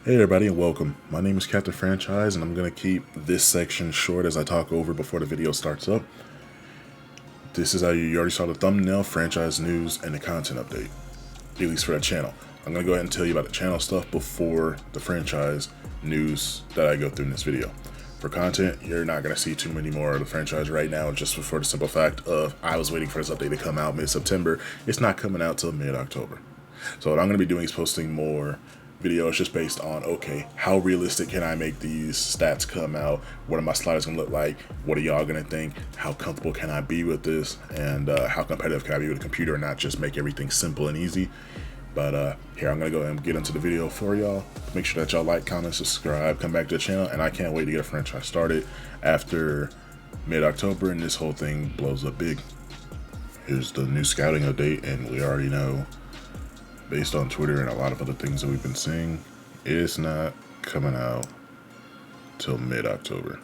Hey everybody and welcome. My name is Captain Franchise and I'm going to keep this section short as I talk over before the video starts up. This is how you already saw the thumbnail, franchise news, and the content update, at least for that channel. I'm going to go ahead and tell you about the channel stuff before the franchise news that I go through in this video. For content, you're not going to see too many more of the franchise right now, just for the simple fact of I was waiting for this update to come out mid-September. It's not coming out till mid-October. So what I'm going to be doing is posting more videos just based on, okay, how realistic can I make these stats come out? What are my sliders going to look like? What are y'all going to think? How comfortable can I be with this? And how competitive can I be with a computer and not just make everything simple and easy? But here, I'm going to go ahead and get into the video for y'all. Make sure that y'all like, comment, subscribe, come back to the channel, and I can't wait to get a franchise started after mid-October and this whole thing blows up big. Here's the new scouting update, and we already know, based on Twitter and a lot of other things that we've been seeing, it's not coming out till mid-October.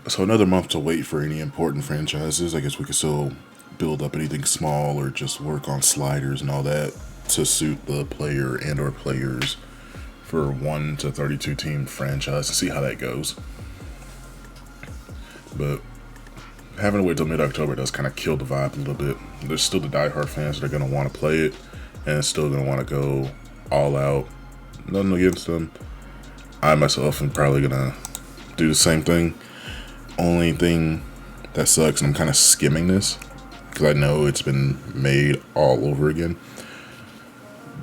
So another month to wait for any important franchises. I guess we could still build up anything small or just work on sliders and all that to suit the player and or players for 1 to 32 team franchise and see how that goes. But having to wait till mid-October does kind of kill the vibe a little bit. There's still the diehard fans that are going to want to play it and still going to want to go all out. Nothing against them. I myself am probably going to do the same thing. Only thing that sucks, and I'm kind of skimming this because I know it's been made all over again.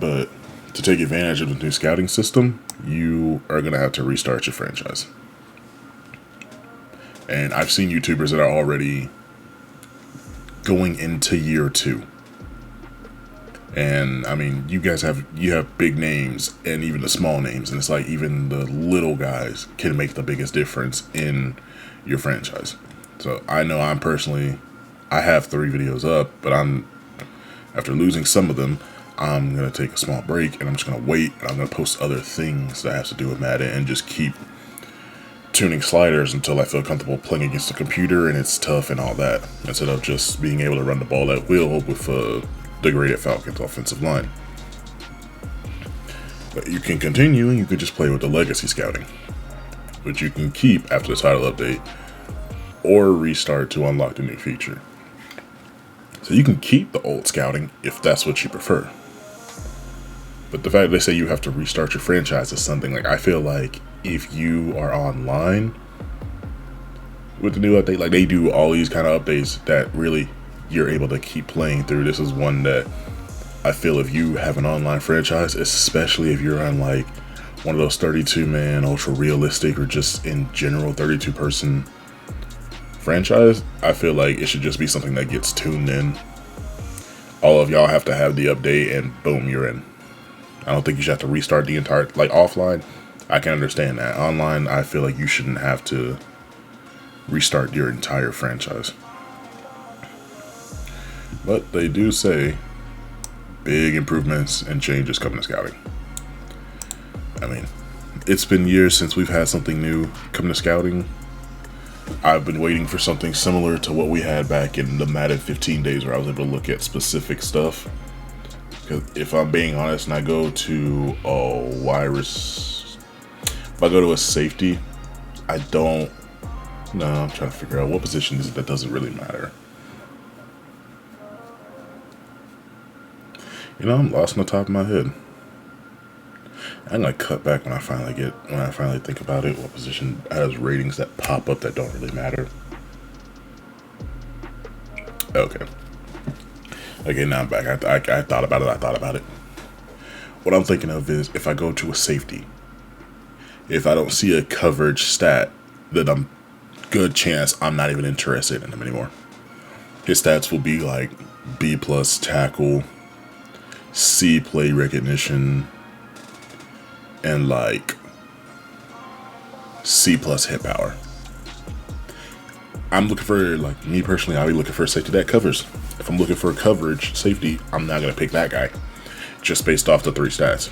But to take advantage of the new scouting system, you are going to have to restart your franchise. And I've seen YouTubers that are already going into year 2. And I mean, you have big names and even the small names, and it's like even the little guys can make the biggest difference in your franchise. So I know I have 3 videos up, but after losing some of them, I'm gonna take a small break and I'm just gonna wait, and I'm gonna post other things that have to do with Madden and just keep tuning sliders until I feel comfortable playing against the computer and it's tough and all that, instead of just being able to run the ball at will with a degraded Falcons offensive line. But you can continue and you could just play with the legacy scouting, which you can keep after the title update or restart to unlock the new feature. So you can keep the old scouting if that's what you prefer. But the fact they say you have to restart your franchise is something like, I feel like if you are online with the new update, like they do all these kind of updates that really you're able to keep playing through. This is one that I feel if you have an online franchise, especially if you're on like one of those 32-man ultra realistic or just in general 32-person franchise, I feel like it should just be something that gets tuned in. All of y'all have to have the update and boom, you're in. I don't think you should have to restart the entire, like offline, I can understand that. Online, I feel like you shouldn't have to restart your entire franchise. But they do say big improvements and changes coming to scouting. I mean, it's been years since we've had something new come to scouting. I've been waiting for something similar to what we had back in the Madden 15 days where I was able to look at specific stuff. Because if I'm being honest and I go to if I go to a safety, I'm trying to figure out what position is it that doesn't really matter. I'm lost on the top of my head. I'm gonna cut back when I finally think about it. What position has ratings that pop up that don't really matter? Okay, now I'm back. I thought about it. What I'm thinking of is if I go to a safety, if I don't see a coverage stat, then I'm good chance I'm not even interested in him anymore. His stats will be like B+ tackle, C play recognition, and like C+ hit power. I'm looking for, like, me personally, I'll be looking for a safety that covers. If I'm looking for a coverage safety, I'm not going to pick that guy just based off the 3 stats.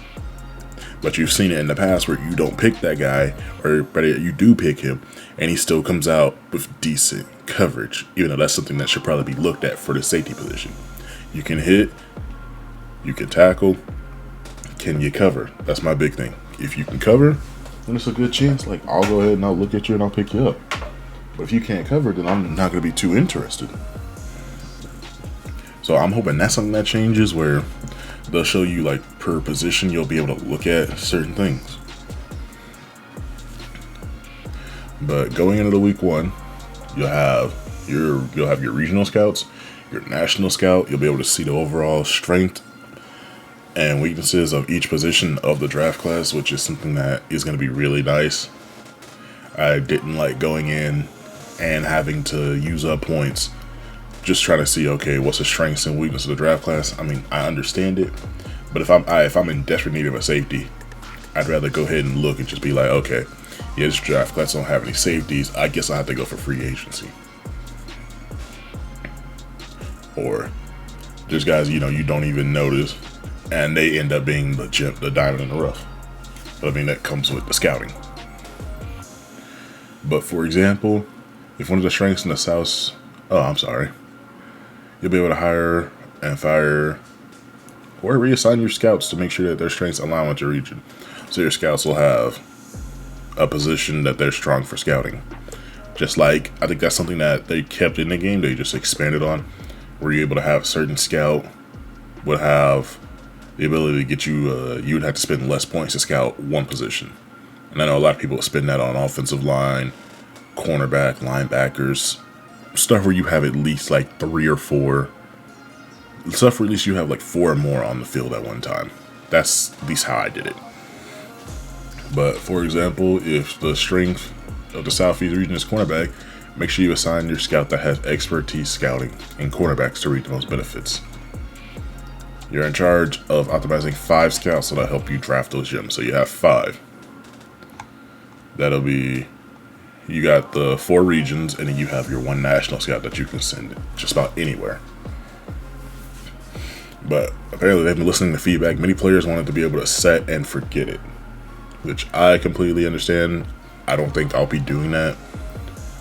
But you've seen it in the past where you don't pick that guy, or better yet, you do pick him, and he still comes out with decent coverage, even though that's something that should probably be looked at for the safety position. You can hit, you can tackle, can you cover? That's my big thing. If you can cover, then it's a good chance. Like, I'll go ahead and I'll look at you and I'll pick you up. But if you can't cover, then I'm not going to be too interested. So I'm hoping that's something that changes, where they'll show you, like, per position, you'll be able to look at certain things. But going into the week 1, you'll have your regional scouts, your national scout. You'll be able to see the overall strength and weaknesses of each position of the draft class, which is something that is going to be really nice. I didn't like going in and having to use up points just trying to see, okay, what's the strengths and weaknesses of the draft class. I mean, I understand it, but if I'm in desperate need of a safety, I'd rather go ahead and look and just be like, okay, yeah, this draft class don't have any safeties. I guess I have to go for free agency. Or there's guys, you don't even notice, and they end up being the diamond in the rough. But I mean, that comes with the scouting. But for example, if one of the strengths in the South, you'll be able to hire and fire or reassign your scouts to make sure that their strengths align with your region. So your scouts will have a position that they're strong for scouting. Just like, I think that's something that they kept in the game, they just expanded on, where you're able to have a certain scout would have the ability to get you, you would have to spend less points to scout one position. And I know a lot of people spend that on offensive line, cornerback, linebackers, stuff where you have at least like 3 or 4, stuff where at least you have like 4 or more on the field at one time. That's at least how I did it. But for example, if the strength of the Southeast region is cornerback, make sure you assign your scout that has expertise scouting in cornerbacks to reap the most benefits. You're in charge of optimizing 5 scouts that'll help you draft those gems. So you have 5. That'll be, you got the 4 regions, and then you have your 1 national scout that you can send just about anywhere. But apparently they've been listening to feedback. Many players wanted to be able to set and forget it, which I completely understand. I don't think I'll be doing that.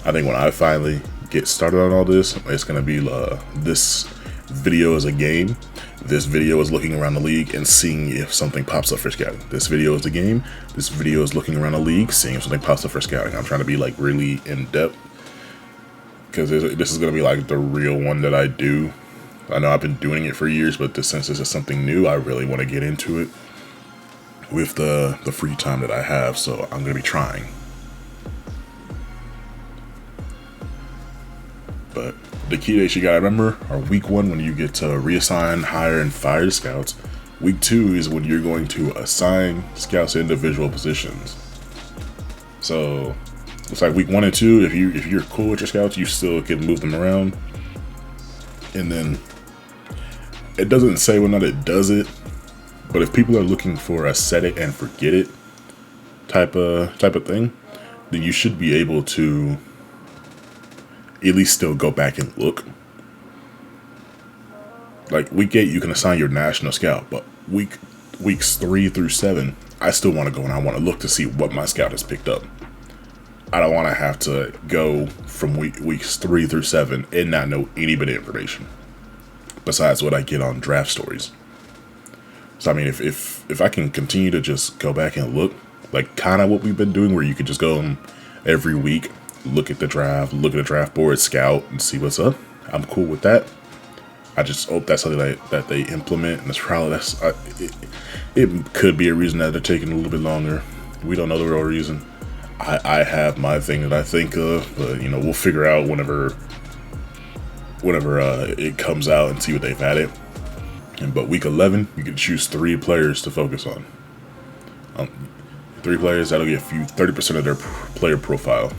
I think when I finally get started on all this, it's going to be this video is a game. This video is looking around the league and seeing if something pops up for scouting. This video is a game. This video is looking around the league, seeing if something pops up for scouting. I'm trying to be like really in depth, because this is going to be like the real one that I do. I know I've been doing it for years, but since this is something new, I really want to get into it with the free time that I have. So I'm going to be trying. But the key dates you gotta remember are week 1, when you get to reassign, hire, and fire scouts. Week 2 is when you're going to assign scouts to individual positions. So it's like week 1 and 2. If you're cool with your scouts, you still can move them around. And then it doesn't say whether or not it does it, but if people are looking for a set it and forget it type of thing, then you should be able to at least still go back and look. Like week 8, you can assign your national scout, but weeks 3 through 7, I still want to go and I want to look to see what my scout has picked up. I don't want to have to go from weeks 3 through 7 and not know any bit of information besides what I get on draft stories. So I mean, if I can continue to just go back and look, like kind of what we've been doing, where you could just go every week, look at the draft board, scout, and see what's up, I'm cool with that. I just hope that's something that they implement, and it could be a reason that they're taking a little bit longer. We don't know the real reason. I have my thing that I think of, but we'll figure out whenever it comes out and see what they've added. But week 11, you can choose 3 players to focus on. 3 players that'll give you 30% of their player profile.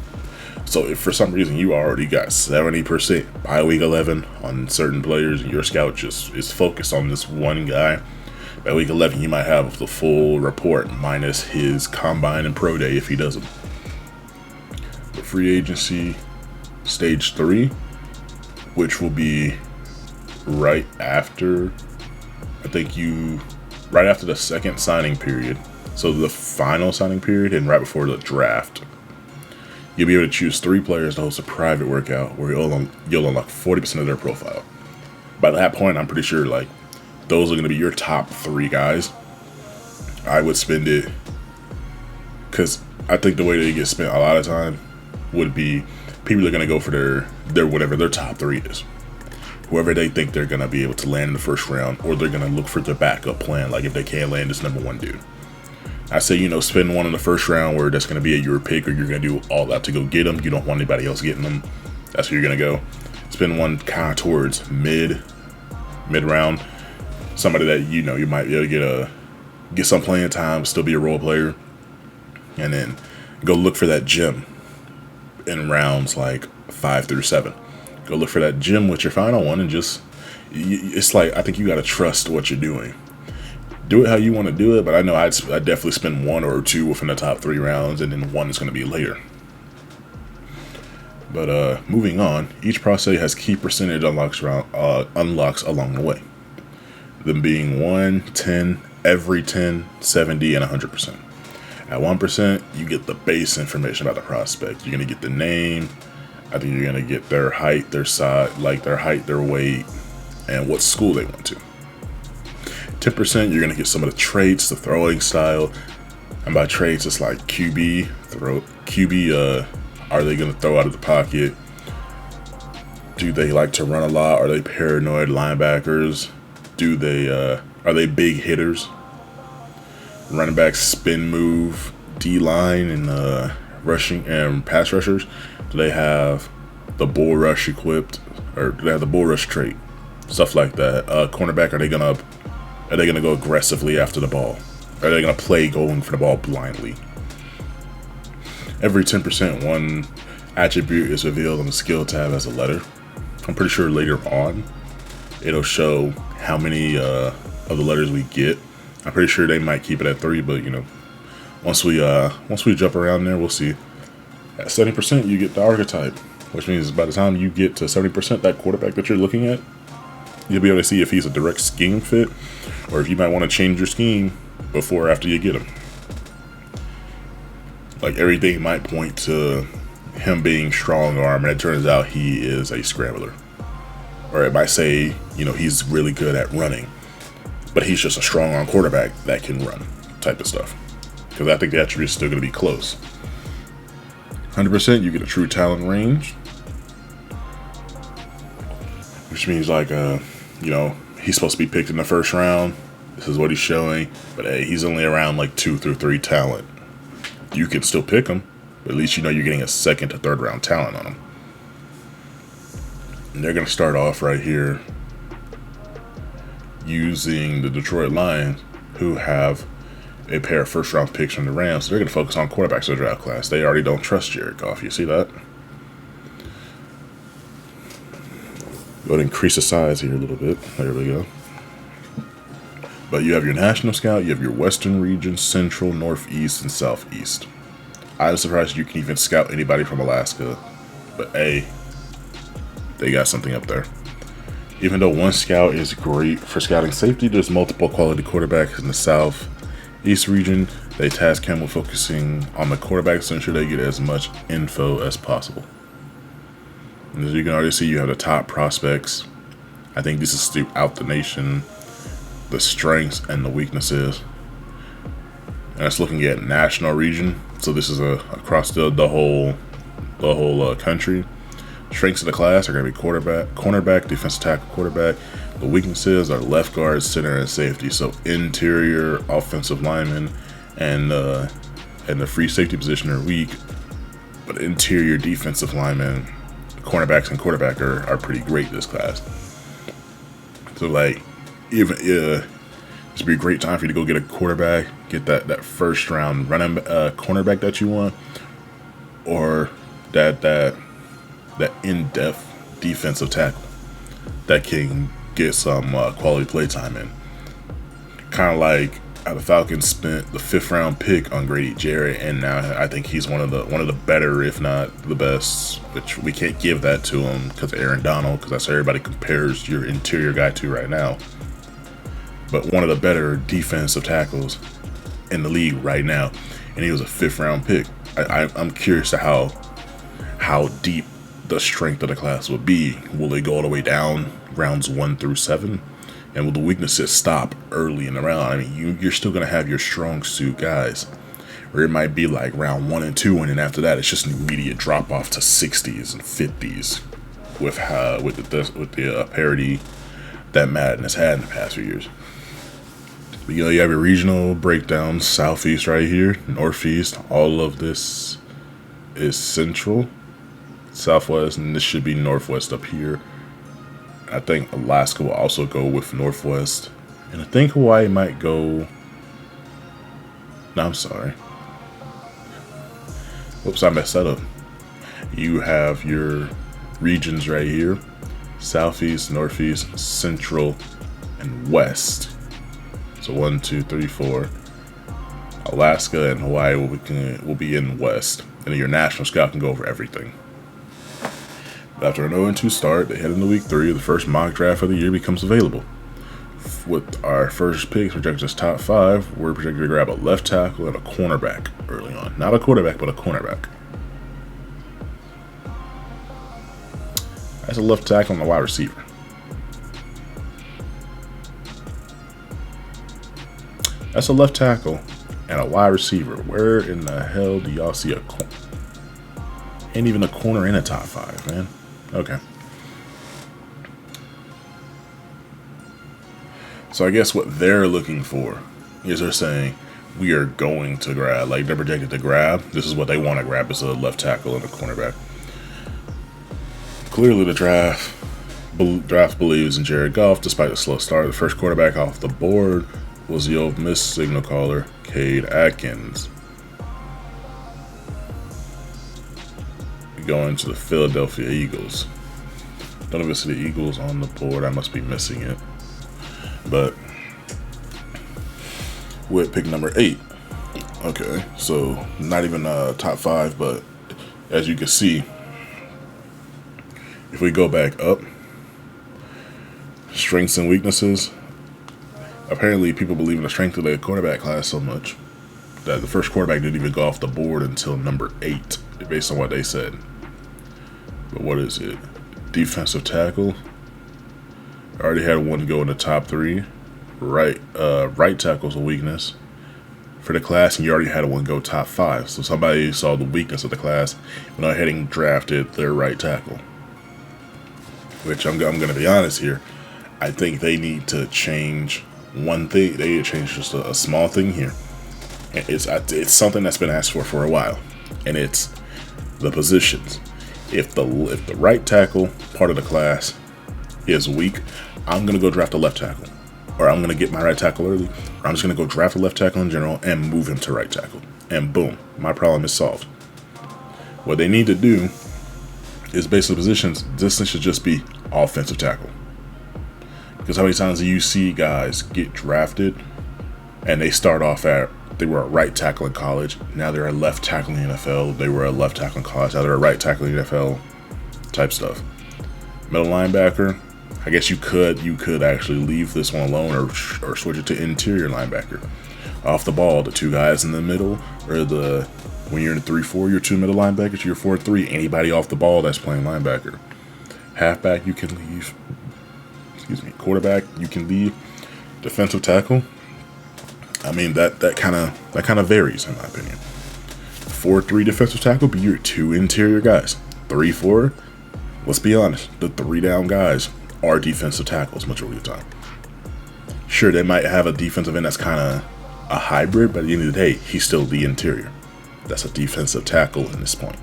So if for some reason you already got 70% by week 11 on certain players, and your scout just is focused on this one guy, by week 11 you might have the full report minus his combine and pro day if he doesn't. The free agency stage 3, which will be right after the second signing period, so the final signing period and right before the draft. You'll be able to choose 3 players to host a private workout where you'll unlock 40% of their profile. By that point, I'm pretty sure like those are going to be your top 3 guys. I would spend it because I think the way they get spent a lot of time would be people are going to go for their whatever their top three is. Whoever they think they're going to be able to land in the first round, or they're going to look for their backup plan, like if they can't land this number one dude. I say, spend one in the first round where that's going to be your pick, or you're going to do all that to go get them. You don't want anybody else getting them. That's where you're going to go. Spend one kind of towards mid round. Somebody that you might be able to get some playing time, still be a role player. And then go look for that gem in rounds like 5 through 7. Go look for that gem with your final one, and it's like, I think you got to trust what you're doing. Do it how you want to do it, but I know I'd definitely spend one or two within the top 3 rounds, and then one is going to be later. But moving on, each process has key percentage unlocks along the way. Them being 1, 10, every 10, 70, and 100%. At 1%, you get the base information about the prospect. You're going to get the name. I think you're going to get their height, their size, their weight, and what school they went to. 10%, you're going to get some of the traits, the throwing style. And by traits, it's like QB, are they going to throw out of the pocket? Do they like to run a lot? Are they paranoid linebackers? Are they big hitters? Running back spin move, D-line, and rushing and pass rushers. Do they have the bull rush equipped, or do they have the bull rush trait? Stuff like that. Cornerback, are they gonna go aggressively after the ball? Are they gonna play going for the ball blindly? Every 10%, one attribute is revealed on the skill tab as a letter. I'm pretty sure later on it'll show how many of the letters we get. I'm pretty sure they might keep it at 3, but once we jump around there, we'll see. At 70%, you get the archetype, which means by the time you get to 70%, that quarterback that you're looking at, you'll be able to see if he's a direct scheme fit, or if you might want to change your scheme before or after you get him. Like, everything might point to him being strong arm, and it turns out he is a scrambler. Or it might say, he's really good at running, but he's just a strong arm quarterback that can run, type of stuff. Because I think the attribute is still going to be close. 100%, you get a true talent range, which means he's supposed to be picked in the first round. This is what he's showing, but hey, he's only around like 2 through 3 talent. You can still pick him, but at least you're getting a 2nd to 3rd round talent on him. And they're going to start off right here using the Detroit Lions, who have a pair of 1st round picks from the Rams. So they're going to focus on quarterbacks in the draft class. They already don't trust Jared Goff. You see that? Go ahead and increase the size here a little bit. There we go. But you have your National Scout, you have your Western region, Central, Northeast, and Southeast. I'm surprised you can even scout anybody from Alaska. But hey, they got something up there. Even though one scout is great for scouting safety, there's multiple quality quarterbacks in the Southeast region. They task him with focusing on the quarterbacks to ensure they get as much info as possible. And as you can already see, you have the top prospects. I think this is throughout the nation, the strengths and the weaknesses. And it's looking at national region. So this is across the whole country. Strengths of the class are going to be cornerback, defensive tackle, quarterback. The weaknesses are left guard, center, and safety. So interior offensive linemen and the free safety position are weak, but interior defensive linemen, cornerbacks, and quarterback are pretty great this class. So even this would be a great time for you to go get a quarterback, get that 1st round running cornerback that you want, or that in-depth defensive tackle that can get some quality play time in. Kind of like how the Falcons spent the 5th round pick on Grady Jarrett, and now I think he's one of the better, if not the best. Which we can't give that to him because of Aaron Donald, because that's what everybody compares your interior guy to right now. But one of the better defensive tackles in the league right now, and he was a 5th round pick. I'm curious to how deep the strength of the class will be. Will they go all the way down rounds 1 through 7? And will the weaknesses stop early in the round? I mean, you're still going to have your strong suit guys. Or it might be like round 1 and 2, and then after that, it's just an immediate drop off to 60s and 50s with the parity that Madden has had in the past few years. But, you have your regional breakdowns, southeast right here, northeast. All of this is central, southwest, and this should be northwest up here. I think Alaska will also go with northwest, and I think Hawaii might go. No, I'm sorry. Whoops, I messed that up. You have your regions right here: southeast, northeast, central, and west. So 1, 2, 3, 4. Alaska and Hawaii will be in west, and then your national scout can go over everything. But after an 0-2 start, they head into week 3. The first mock draft of the year becomes available. With our first picks projected as top 5, we're projected to grab a left tackle and a cornerback early on. Not a quarterback, but a cornerback. That's a left tackle and a wide receiver. That's a left tackle and a wide receiver. Where in the hell do y'all see a corner? Ain't even a corner in a top 5, man. Okay. So I guess what they're looking for is they're saying we are going to grab, like they're projected to grab. This is what they want to grab, is a left tackle and a cornerback. Clearly the draft believes in Jared Goff despite the slow start. The first quarterback off the board was the Ole Miss signal caller, Cade Atkins. Going to the Philadelphia Eagles. Don't even see the Eagles on the board. I must be missing it. But with pick number 8. Okay, so not even top 5, but as you can see, if we go back up, strengths and weaknesses. Apparently, people believe in the strength of the quarterback class so much that the first quarterback didn't even go off the board until number 8, based on what they said. But what is it? Defensive tackle. I already had one go in the top 3. Right tackle's a weakness for the class, and you already had one go top 5. So somebody saw the weakness of the class, went ahead and drafted their right tackle. Which I'm going to be honest here. I think they need to change one thing. They need to change just a small thing here. And it's something that's been asked for a while, and it's the positions. If the right tackle part of the class is weak, I'm going to go draft a left tackle. Or I'm going to get my right tackle early. Or I'm just going to go draft a left tackle in general and move him to right tackle. And boom, my problem is solved. What they need to do is based on positions, this should just be offensive tackle. Because how many times do you see guys get drafted and they start off they were a right tackle in college, now they're a left tackle in the NFL, they were a left tackle in college, now they're a right tackle in the NFL type stuff. Middle linebacker, I guess you could actually leave this one alone or switch it to interior linebacker. Off the ball, the 2 guys in the middle, or when you're in 3-4, your 2 middle linebackers, you're 4-3, anybody off the ball that's playing linebacker. Halfback, you can leave. Quarterback, you can leave. Defensive tackle, I mean that kind of varies in my opinion. 4-3 defensive tackle, be your 2 interior guys. 3-4, let's be honest, the 3 down guys are defensive tackles majority of the time. Sure, they might have a defensive end that's kind of a hybrid, but at the end of the day, he's still the interior. That's a defensive tackle in this point.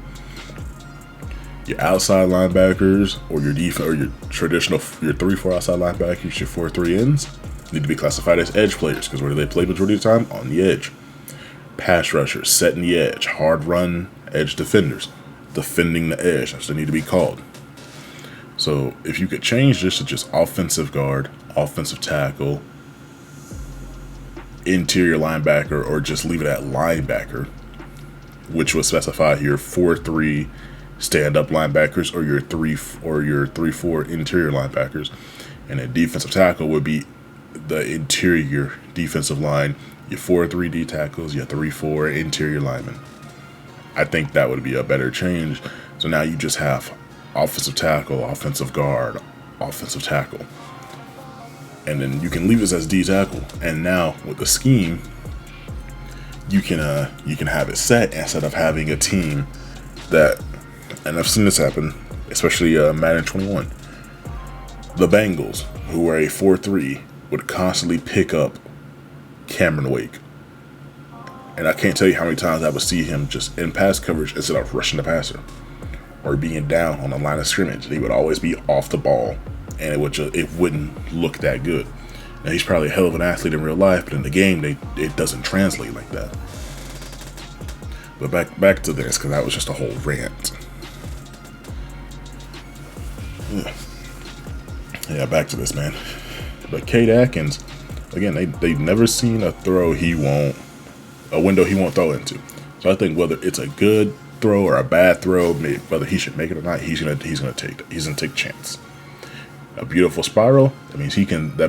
Your outside linebackers or your traditional 3-4 outside linebackers, your 4-3 ends need to be classified as edge players, because where do they play majority of the time? On the edge. Pass rushers, setting the edge, hard run edge defenders, defending the edge. That's what they need to be called. So if you could change this to just offensive guard, offensive tackle, interior linebacker, or just leave it at linebacker, which was specified here, 4-3 stand-up linebackers, or your 3-4 interior linebackers, and a defensive tackle would be the interior defensive line, your 4-3 D tackles, your 3-4 interior linemen. I think that would be a better change. So now you just have offensive tackle, offensive guard, offensive tackle. and then you can leave this as D tackle. And now with the scheme, you can have it set instead of having a team that, and I've seen this happen, especially Madden 21. The Bengals, who were a 4-3, would constantly pick up Cameron Wake. And I can't tell you how many times I would see him just in pass coverage instead of rushing the passer or being down on the line of scrimmage. He would always be off the ball, and it wouldn't look that good. Now, he's probably a hell of an athlete in real life, but in the game, it doesn't translate like that. But back to this, because that was just a whole rant. Yeah, back to this, man. But Cade Atkins, again, they've never seen a window he won't throw into. So I think whether it's a good throw or a bad throw, whether he should make it or not, he's gonna take a chance. A beautiful spiral, that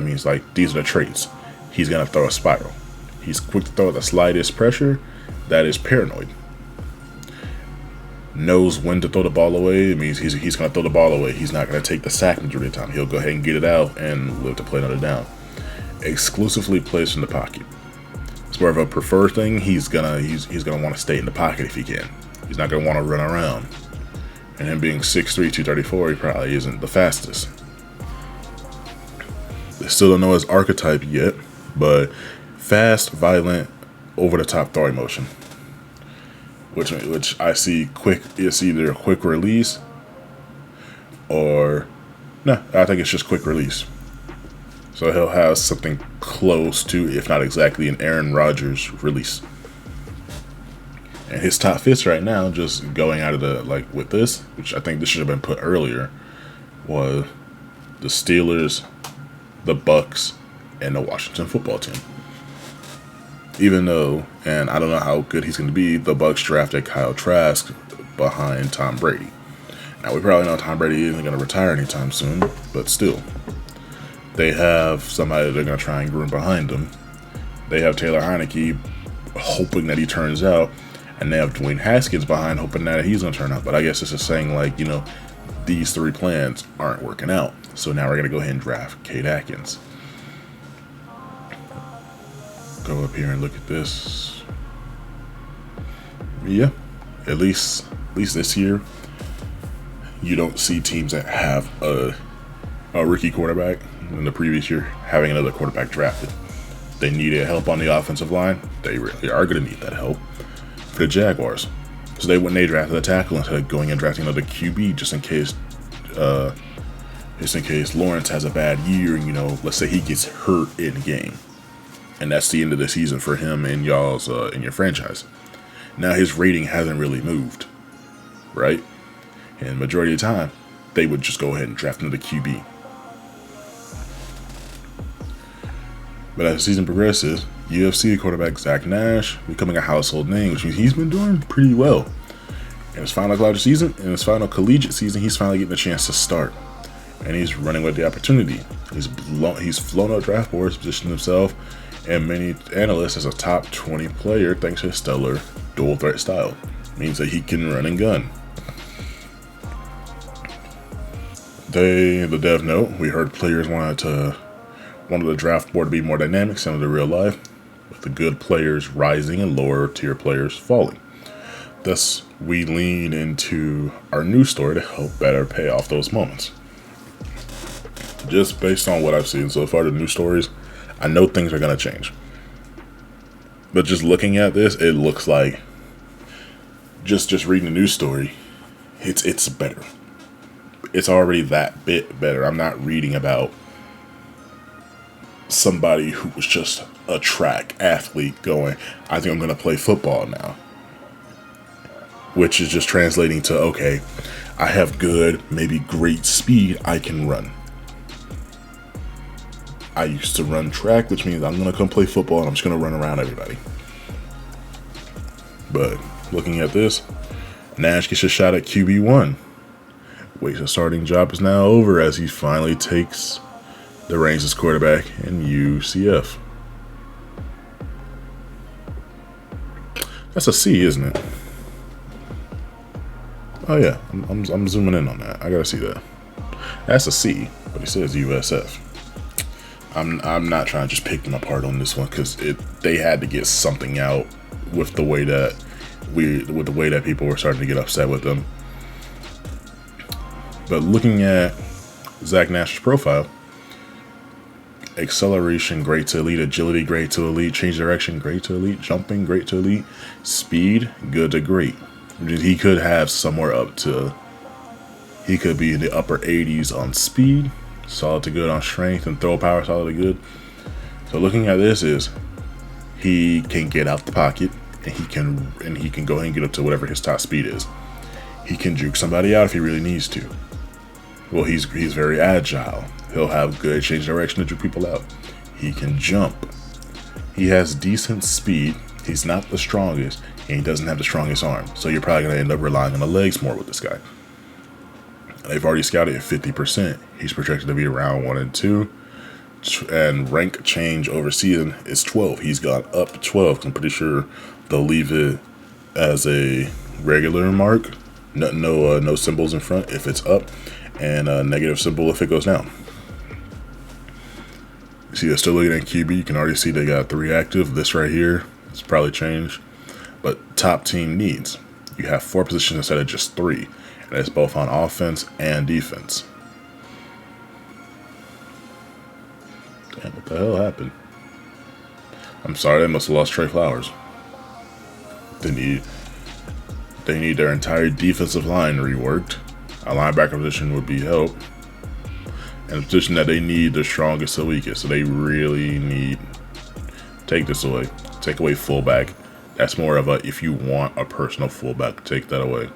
means like these are the traits. He's gonna throw a spiral. He's quick to throw the slightest pressure. That is paranoid. Knows when to throw the ball away. It means he's gonna throw the ball away. He's not gonna take the sack majority of the time. He'll go ahead and get it out and live to play another down. Exclusively plays in the pocket. It's more of a preferred thing. He's gonna want to stay in the pocket if he can. He's not gonna want to run around. And him being 6'3", 234, he probably isn't the fastest. They still don't know his archetype yet, but fast, violent, over the top throwing motion. Which I see quick. It's either a quick release or no. I think it's just quick release. So he'll have something close to, if not exactly, an Aaron Rodgers release. And his top fits right now, just going out of with this, which I think this should have been put earlier, was the Steelers, the Bucks, and the Washington football team. Even though, and I don't know how good he's going to be, the Bucks drafted Kyle Trask behind Tom Brady. Now, we probably know Tom Brady isn't going to retire anytime soon, but still. They have somebody they're going to try and groom behind him. They have Taylor Heineke, hoping that he turns out, and they have Dwayne Haskins behind, hoping that he's going to turn out. But I guess this is saying, these three plans aren't working out. So now we're going to go ahead and draft Cade Atkins. Go up here and look at this. Yeah, at least this year, you don't see teams that have a rookie quarterback in the previous year having another quarterback drafted. They needed help on the offensive line. They really are going to need that help for the Jaguars. So they drafted a tackle instead of going and drafting another QB just in case Lawrence has a bad year and let's say he gets hurt in the game. And that's the end of the season for him in in your franchise. Now his rating hasn't really moved, right? And majority of the time, they would just go ahead and draft another QB. But as the season progresses, UFC quarterback Zach Nash becoming a household name, which means he's been doing pretty well. In his final college season, in his final collegiate season, he's finally getting a chance to start. And he's running with the opportunity. He's flown up draft boards, positioned himself, and many analysts as a top 20 player thanks to his stellar dual threat style. Means that he can run and gun. The dev note, we heard players wanted the draft board to be more dynamic, similar to real life, with the good players rising and lower tier players falling. Thus, we lean into our news story to help better pay off those moments. Just based on what I've seen so far, the news stories, I know things are going to change. But just looking at this, it looks like just reading the news story, it's better. It's already that bit better. I'm not reading about somebody who was just a track athlete going, I think I'm going to play football now. Which is just translating to, okay, I have good, maybe great speed, I can run. I used to run track, which means I'm going to come play football and I'm just going to run around everybody. But looking at this, Nash gets a shot at QB1. Wade's starting job is now over as he finally takes the reins as quarterback in UCF. That's a C, isn't it? Oh yeah, I'm zooming in on that. I gotta see that. That's a C, but he says USF. I'm not trying to just pick them apart on this one because they had to get something out with the way that people were starting to get upset with them. But looking at Zach Nash's profile, acceleration great to elite, agility great to elite, change direction great to elite, jumping great to elite, speed good to great. He could have somewhere up to, he could be in the upper 80s on speed, solid to good on strength, and throw power solid to good. So looking at this is he can get out the pocket and he can go ahead and get up to whatever his top speed is. He can juke somebody out if he really needs to. Well, he's very agile. He'll have good change direction to juke people out. He can jump. He has decent speed. He's not the strongest, and he doesn't have the strongest arm. So you're probably going to end up relying on the legs more with this guy. They've already scouted at 50%. He's projected to be around 1 and 2. And rank change over season is 12. He's gone up 12. I'm pretty sure they'll leave it as a regular mark. No symbols in front if it's up, and a negative symbol if it goes down. See, they're still looking at QB. You can already see they got 3 active. This right here, it's probably changed. But top team needs, you have 4 positions instead of just 3. And it's both on offense and defense. Damn, what the hell happened? I'm sorry, they must have lost Trey Flowers. They need their entire defensive line reworked. A linebacker position would be help. And a position that they need the strongest or weakest. So they really need, take this away. Take away fullback. That's more of a, if you want a personal fullback, take that away.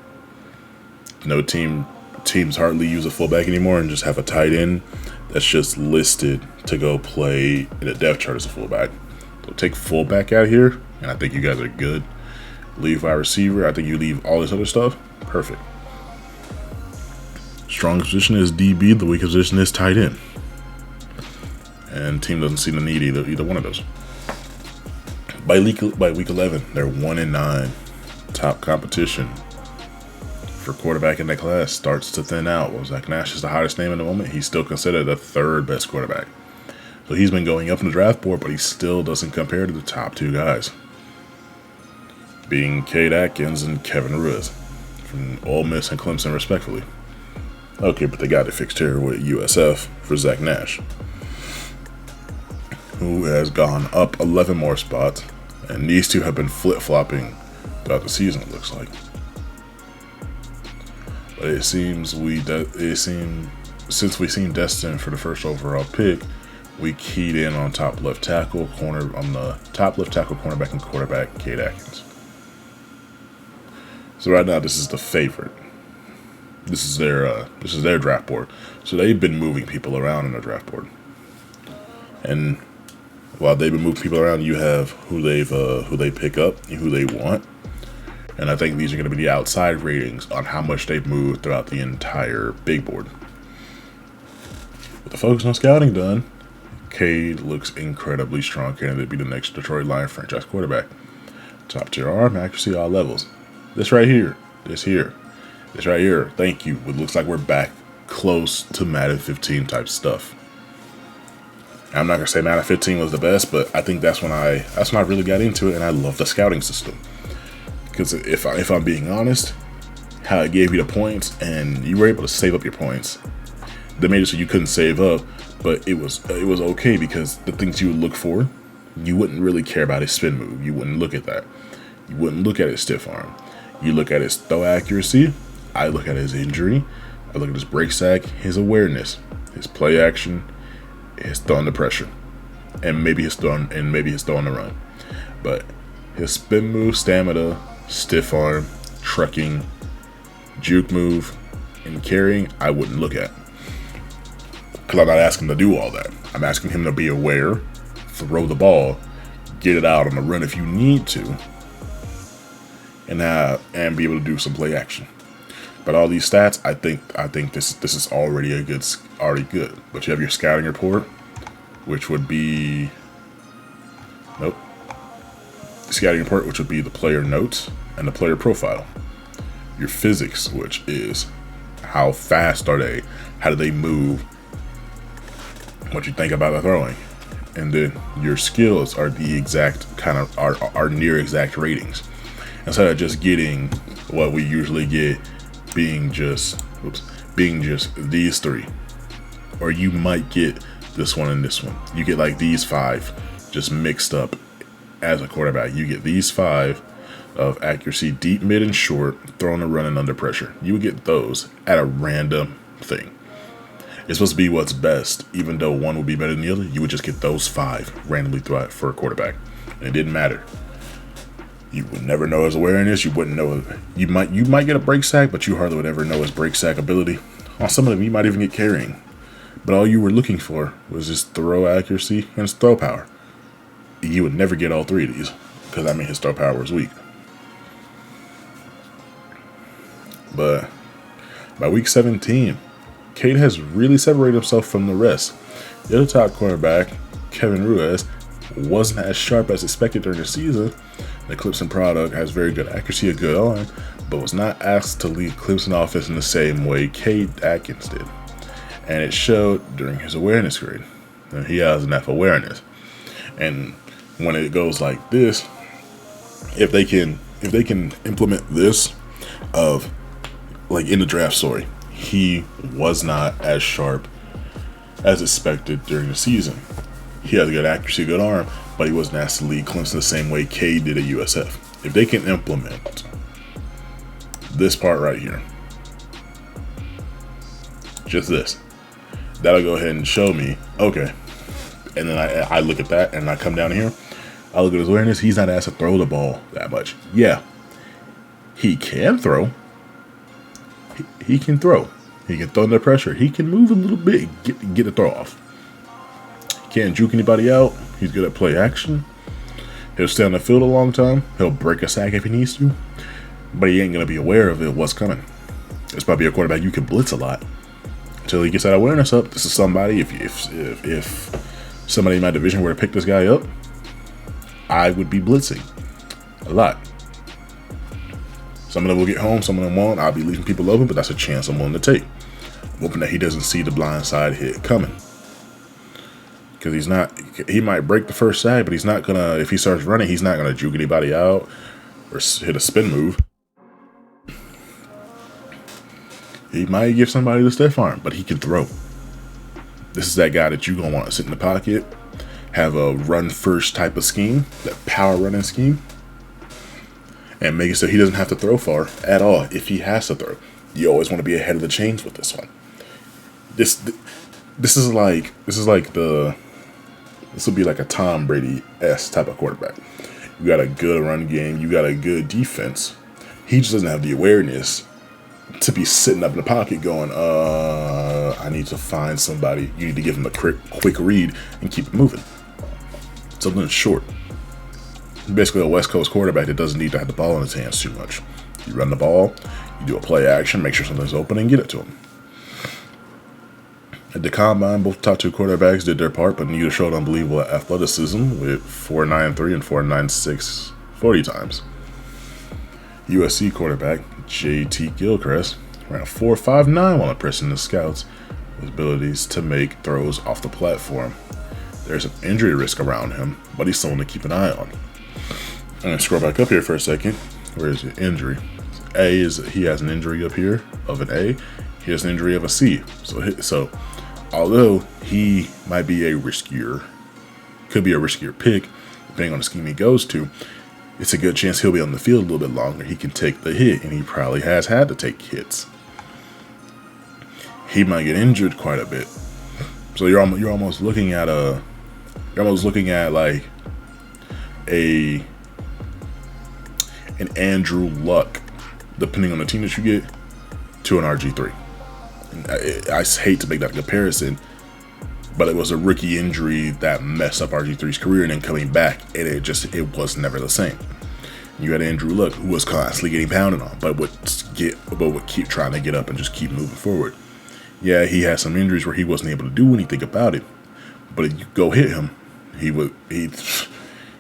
No teams hardly use a fullback anymore and just have a tight end that's just listed to go play in a depth chart as a fullback. So take fullback out here, and I think you guys are good. Leave wide receiver. I think you leave all this other stuff. Perfect. Strongest position is DB. The weakest position is tight end. And team doesn't seem to need either one of those. By week 11, they're 1 and 9. Top competition for quarterback in that class starts to thin out. Well, Zach Nash is the hottest name in the moment. He's still considered the 3rd best quarterback. So he's been going up in the draft board, but he still doesn't compare to the top 2 guys, being Cade Atkins and Kevin Ruiz from Ole Miss and Clemson, respectively. Okay, but they got it fixed here with USF for Zach Nash, who has gone up 11 more spots, and these two have been flip-flopping throughout the season, it looks like. But it seems since we seem destined for the first overall pick, we keyed in on top left tackle, cornerback, and quarterback Cade Atkins. So right now, this is the favorite. This is their draft board. So they've been moving people around in their draft board. And while they've been moving people around, you have who they pick up and who they want. And I think these are going to be the outside ratings on how much they've moved throughout the entire big board. With the focus on scouting done, Cade looks incredibly strong. Candidate to be the next Detroit Lions franchise quarterback. Top tier arm, accuracy, all levels. This right here. This right here. Thank you. It looks like we're back close to Madden 15 type stuff. I'm not gonna say Madden 15 was the best, but I think that's when I really got into it, and I love the scouting system. Because if I'm being honest, how it gave you the points and you were able to save up your points. They made it so you couldn't save up, but it was okay because the things you would look for, you wouldn't really care about his spin move. You wouldn't look at that. You wouldn't look at his stiff arm. You look at his throw accuracy. I look at his injury. I look at his break sack, his awareness, his play action, his throw under pressure, and maybe his throw on the run. But his spin move, stamina, stiff arm, trucking, juke move, and carrying, I wouldn't look at. Because I'm not asking him to do all that. I'm asking him to be aware, throw the ball, get it out on the run if you need to, and be able to do some play action. But all these stats, I think this is already good. But you have your scouting report, which would be scouting report, which would be the player notes and the player profile. Your physics, which is how fast are they, how do they move, what you think about the throwing, and then your skills are the exact kind of are near exact ratings, instead of just getting what we usually get being just these three, or you might get this one and this one. You get like these five just mixed up as a quarterback. You get these five of accuracy, deep, mid, and short, throwing and running under pressure. You would get those at a random thing. It's supposed to be what's best, even though one would be better than the other. You would just get those five randomly throughout for a quarterback, and it didn't matter. You would never know his awareness. You wouldn't know. You might get a break sack, but you hardly would ever know his break sack ability. On some of them, you might even get carrying. But all you were looking for was his throw accuracy and his throw power. You would never get all three of these, because I mean his throw power was weak. But by week 17, Cade has really separated himself from the rest. The other top cornerback, Kevin Ruiz, wasn't as sharp as expected during the season. The Clemson product has very good accuracy, a good arm, but was not asked to lead Clemson offense in the same way Cade Atkins did. And it showed during his awareness grade. And he has enough awareness. And when it goes like this, if they can implement this of like in the draft, he was not as sharp as expected during the season. He has a good accuracy, good arm, but he wasn't asked to lead Clemson the same way Cade did at USF. If they can implement this part right here, just this, that'll go ahead and show me, okay. And then I look at that and I come down here, I look at his awareness. He's not asked to throw the ball that much. Yeah, he can throw. He can throw. He can throw under pressure. He can move a little bit, get a throw off. He can't juke anybody out. He's good at play action. He'll stay on the field a long time. He'll break a sack if he needs to. But he ain't going to be aware of what's coming. It's probably a quarterback you can blitz a lot. Until he gets that awareness up. This is somebody, if somebody in my division were to pick this guy up, I would be blitzing a lot. Some of them will get home, some of them won't. I'll be leaving people open, but that's a chance I'm willing to take. I'm hoping that he doesn't see the blind side hit coming. Because he might break the first sack, but he's not going to, if he starts running, he's not going to juke anybody out or hit a spin move. He might give somebody the stiff arm, but he can throw. This is that guy that you're going to want to sit in the pocket, have a run first type of scheme, that power running scheme, and make it so he doesn't have to throw far at all if he has to throw. You always want to be ahead of the chains with this one. This will be like a Tom Brady-esque type of quarterback. You got a good run game, you got a good defense. He just doesn't have the awareness to be sitting up in the pocket going, I need to find somebody. You need to give him a quick read and keep it moving. Something short. Basically a West Coast quarterback that doesn't need to have the ball in his hands too much. You run the ball, you do a play action, make sure something's open, and get it to him. At the combine, both top two quarterbacks did their part, but neither showed unbelievable athleticism with 4.93 and 4.96 40 times. USC quarterback J.T. Gilchrist ran a 4.59 while impressing the scouts with abilities to make throws off the platform. There's an injury risk around him, but he's someone to keep an eye on. I'm going to scroll back up here for a second. Where is your injury? A is he has an injury up here of an A. He has an injury of a C. So although he might be could be a riskier pick, depending on the scheme he goes to, it's a good chance he'll be on the field a little bit longer. He can take the hit, and he probably has had to take hits. He might get injured quite a bit. So you're almost looking at like an Andrew Luck, depending on the team that you get, to an RG3. I hate to make that comparison, but it was a rookie injury that messed up RG3's career, and then coming back, and it was never the same. You had Andrew Luck, who was constantly getting pounded on, but would keep trying to get up and just keep moving forward. Yeah, he had some injuries where he wasn't able to do anything about it, but if you go hit him, he'd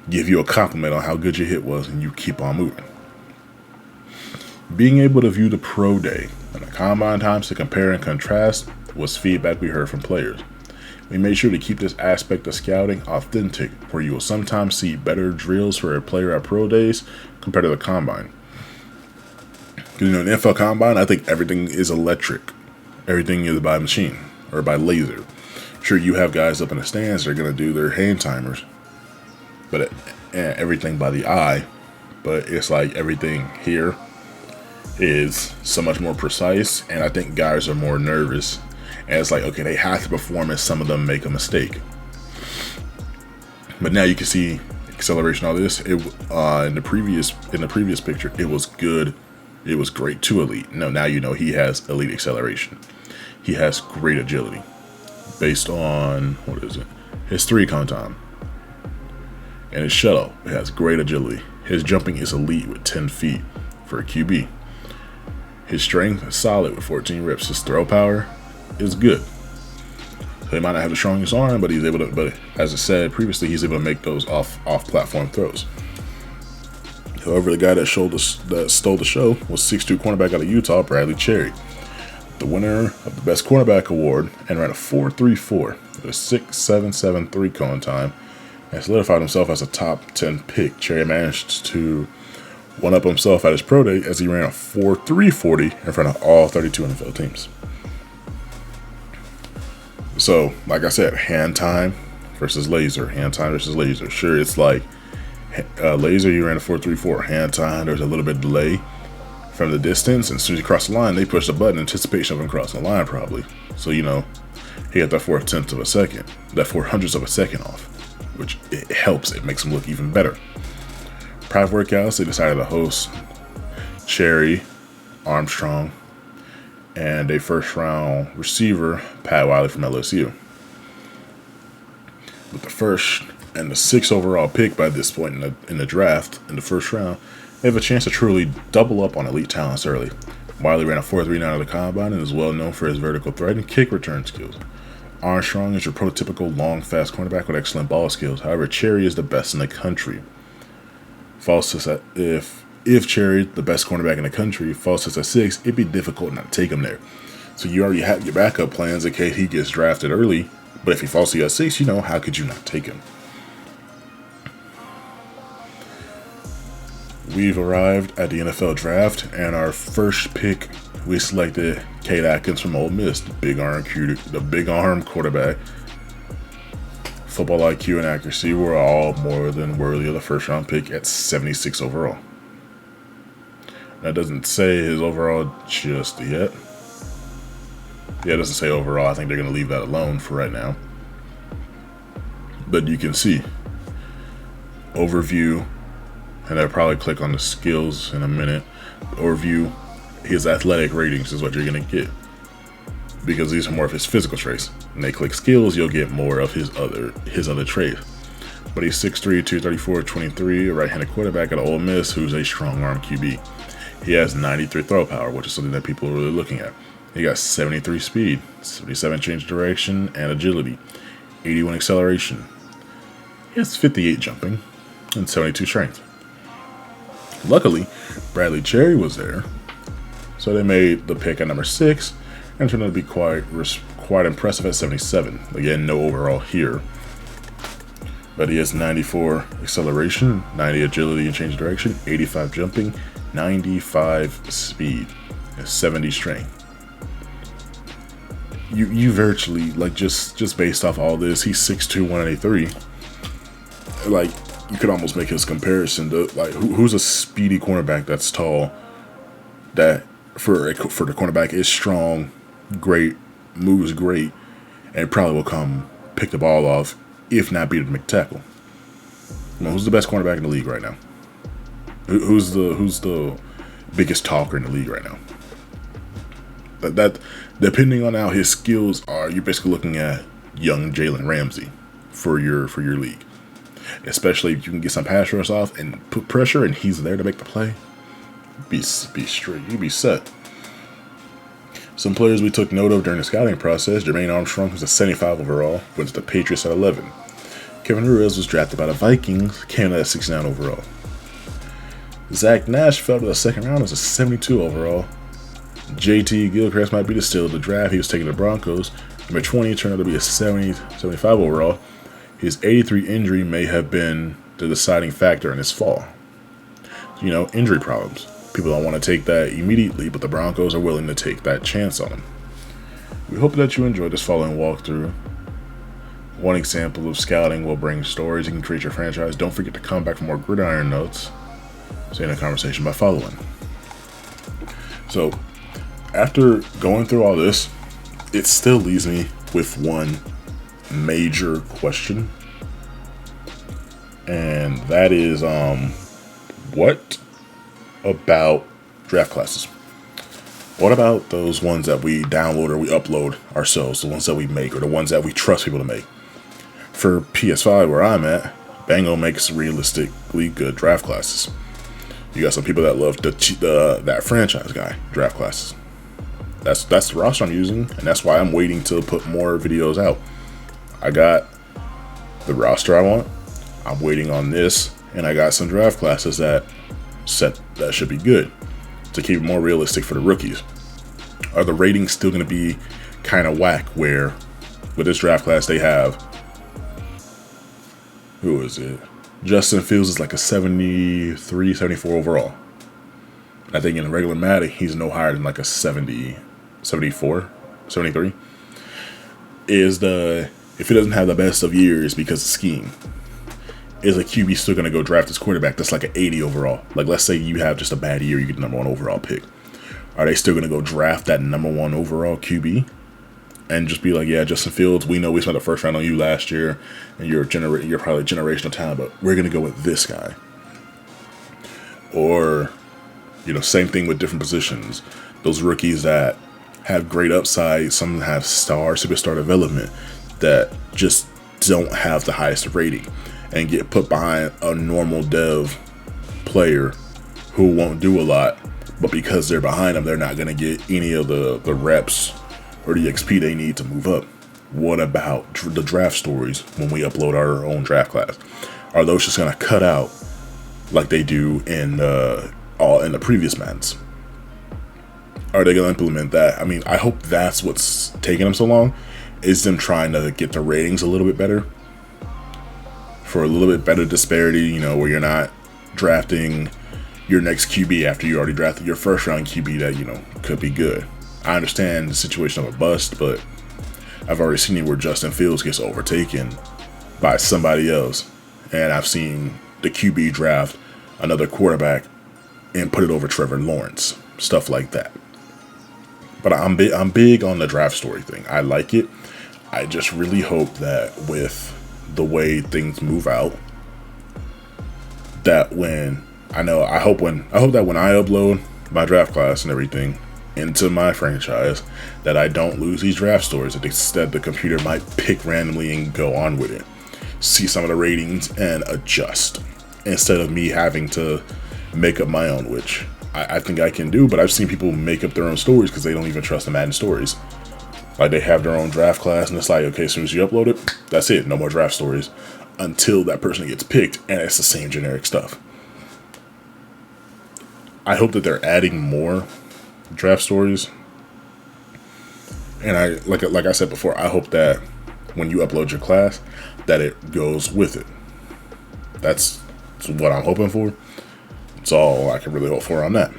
give you a compliment on how good your hit was, and you keep on moving. Being able to view the pro day and the combine times to compare and contrast was feedback we heard from players. We made sure to keep this aspect of scouting authentic, where you will sometimes see better drills for a player at pro days compared to the combine. In the NFL combine, I think everything is electric. Everything is by machine or by laser. Sure, you have guys up in the stands that are going to do their hand timers, but everything by the eye. But it's like everything here is so much more precise, and I think guys are more nervous. And it's like, okay, they have to perform, and some of them make a mistake. But now you can see acceleration. All this in the previous picture, it was good. It was great to elite. No, now you know he has elite acceleration. He has great agility, based on his 3-cone time, and his shuttle. It has great agility. His jumping is elite with 10 feet for a QB. His strength is solid with 14 reps. His throw power is good. So he might not have the strongest arm, but he's able to. But as I said previously, he's able to make those off-platform throws. However, the guy that stole the show was 6'2" cornerback out of Utah, Bradley Cherry, the winner of the Best Cornerback Award, and ran a 4.34 with a 6.77 3-cone time, and solidified himself as a top 10 pick. Cherry managed to one-up himself at his pro day as he ran a 4.340 in front of all 32 NFL teams. So, like I said, hand time versus laser. Hand time versus laser. Sure, it's like laser, you ran a 4.34. Hand time, there's a little bit of delay from the distance, and as soon as you cross the line, they push the button in anticipation of him crossing the line, probably. So, he got that 4/10 of a second, that 4/100 of a second off, which it helps. It makes him look even better. Private workouts, they decided to host Cherry, Armstrong, and a first-round receiver, Pat Wiley from LSU. With the first and the 6th overall pick by this point in the draft, in the first round, they have a chance to truly double up on elite talents early. Wiley ran a 4.39 at the combine and is well known for his vertical threat and kick return skills. Armstrong is your prototypical long, fast cornerback with excellent ball skills. However, Cherry is the best in the country. If Cherry, the best cornerback in the country, falls to 6, it'd be difficult not to take him there. So you already have your backup plans in case he gets drafted early. But if he falls to 6, how could you not take him? We've arrived at the NFL draft, and our first pick, we selected Cade Atkins from Ole Miss, the big arm quarterback. Football IQ and accuracy were all more than worthy of the first round pick at 76 overall. That doesn't say his overall just yet. Yeah, it doesn't say overall. I think they're going to leave that alone for right now. But you can see overview, and I'll probably click on the skills in a minute. Overview, his athletic ratings is what you're going to get, because these are more of his physical traits. When they click skills, you'll get more of his other traits. But he's 6'3", 234, 23, a right-handed quarterback at Ole Miss who's a strong arm QB. He has 93 throw power, which is something that people are really looking at. He got 73 speed, 77 change of direction and agility, 81 acceleration. He has 58 jumping and 72 strength. Luckily, Bradley Cherry was there, so they made the pick at number 6 and turned out to be quite impressive at 77. Again, no overall here. But he has 94 acceleration, 90 agility and change of direction, 85 jumping, 95 speed, and 70 strength. You virtually, just based off all this, he's 6'2", 183. Like, you could almost make his comparison to, like, who's a speedy cornerback that's tall, that for the cornerback is strong, great, moves great, and probably will come pick the ball off, if not beat it to make tackle. Who's the best cornerback in the league right now? Who's the biggest talker in the league right now? That depending on how his skills are, you're basically looking at young Jalen Ramsey for your league. Especially if you can get some pass rush off and put pressure, and he's there to make the play. Be straight. You be set. Some players we took note of during the scouting process: Jermaine Armstrong, who's a 75 overall, went to the Patriots at 11. Kevin Ruiz was drafted by the Vikings, came in at 69 overall. Zach Nash fell to the second round as a 72 overall. JT Gilchrist might be the steal of the draft. He was taking the Broncos. Number 20 turned out to be a 75 overall. His 83 injury may have been the deciding factor in his fall. You know, injury problems. People don't want to take that immediately, but the Broncos are willing to take that chance on him. We hope that you enjoyed this following walkthrough. One example of scouting will bring stories you can create your franchise. Don't forget to come back for more gridiron notes. Stay in the conversation by following. So, after going through all this, it still leaves me with one major question. And that is, what about draft classes? What about those ones that we download or we upload ourselves, the ones that we make or the ones that we trust people to make? For PS5, where I'm at, Bango makes realistically good draft classes. You got some people that love that franchise guy draft classes. That's the roster I'm using, and that's why I'm waiting to put more videos out. I got the roster I want. I'm waiting on this, and I got some draft classes that should be good to keep it more realistic for the rookies. Are the ratings still going to be kind of whack? Where with this draft class they have, who is it? Justin Fields is like a 73, 74 overall. I think in regular Madden, he's no higher than like a 70, 74, 73. If he doesn't have the best of years because of scheme, is a QB still going to go draft his quarterback that's like an 80 overall? Like, let's say you have just a bad year, you get the number 1 overall pick. Are they still going to go draft that number 1 overall QB? And just be like, yeah, Justin Fields, we know we spent the first round on you last year, and you're probably generational talent, but we're going to go with this guy. Or, you know, same thing with different positions. Those rookies that have great upside, some have superstar development, that just don't have the highest rating and get put behind a normal dev player who won't do a lot, but because they're behind them, they're not going to get any of the reps or the XP they need to move up. What about the draft stories when we upload our own draft class? Are those just going to cut out like they do in the previous Maddens? Are they going to implement that? I mean, I hope that's what's taking them so long, is them trying to get the ratings a little bit better, for a little bit better disparity, you know, where you're not drafting your next QB after you already drafted your first round QB that, you know, could be good. I understand the situation of a bust, but I've already seen it where Justin Fields gets overtaken by somebody else, and I've seen the QB draft another quarterback and put it over Trevor Lawrence, stuff like that. But I'm big on the draft story thing. I like it. I just really hope that with the way things move out, that I hope that when I upload my draft class and everything into my franchise, that I don't lose these draft stories, that instead the computer might pick randomly and go on with it, see some of the ratings and adjust, instead of me having to make up my own, which I think I can do. But I've seen people make up their own stories because they don't even trust the Madden stories. Like, they have their own draft class, and it's like, okay, as soon as you upload it, that's it, no more draft stories until that person gets picked, and it's the same generic stuff. I hope that they're adding more draft stories, and I like I said before, I hope that when you upload your class, that it goes with it. That's what I'm hoping for. It's all I can really hope for on that.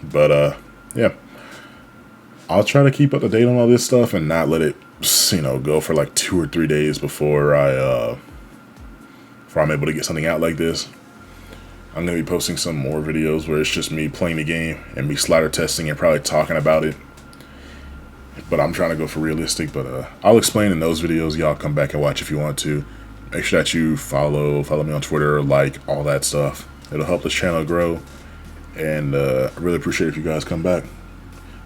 But yeah, I'll try to keep up to date on all this stuff and not let it, you know, go for like 2 or 3 days before I'm able to get something out like this. I'm going to be posting some more videos where it's just me playing the game and me slider testing and probably talking about it. But I'm trying to go for realistic. But I'll explain in those videos. Y'all come back and watch if you want to. Make sure that you follow me on Twitter, like, all that stuff. It'll help this channel grow. And I really appreciate if you guys come back.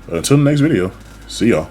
But until the next video, see y'all.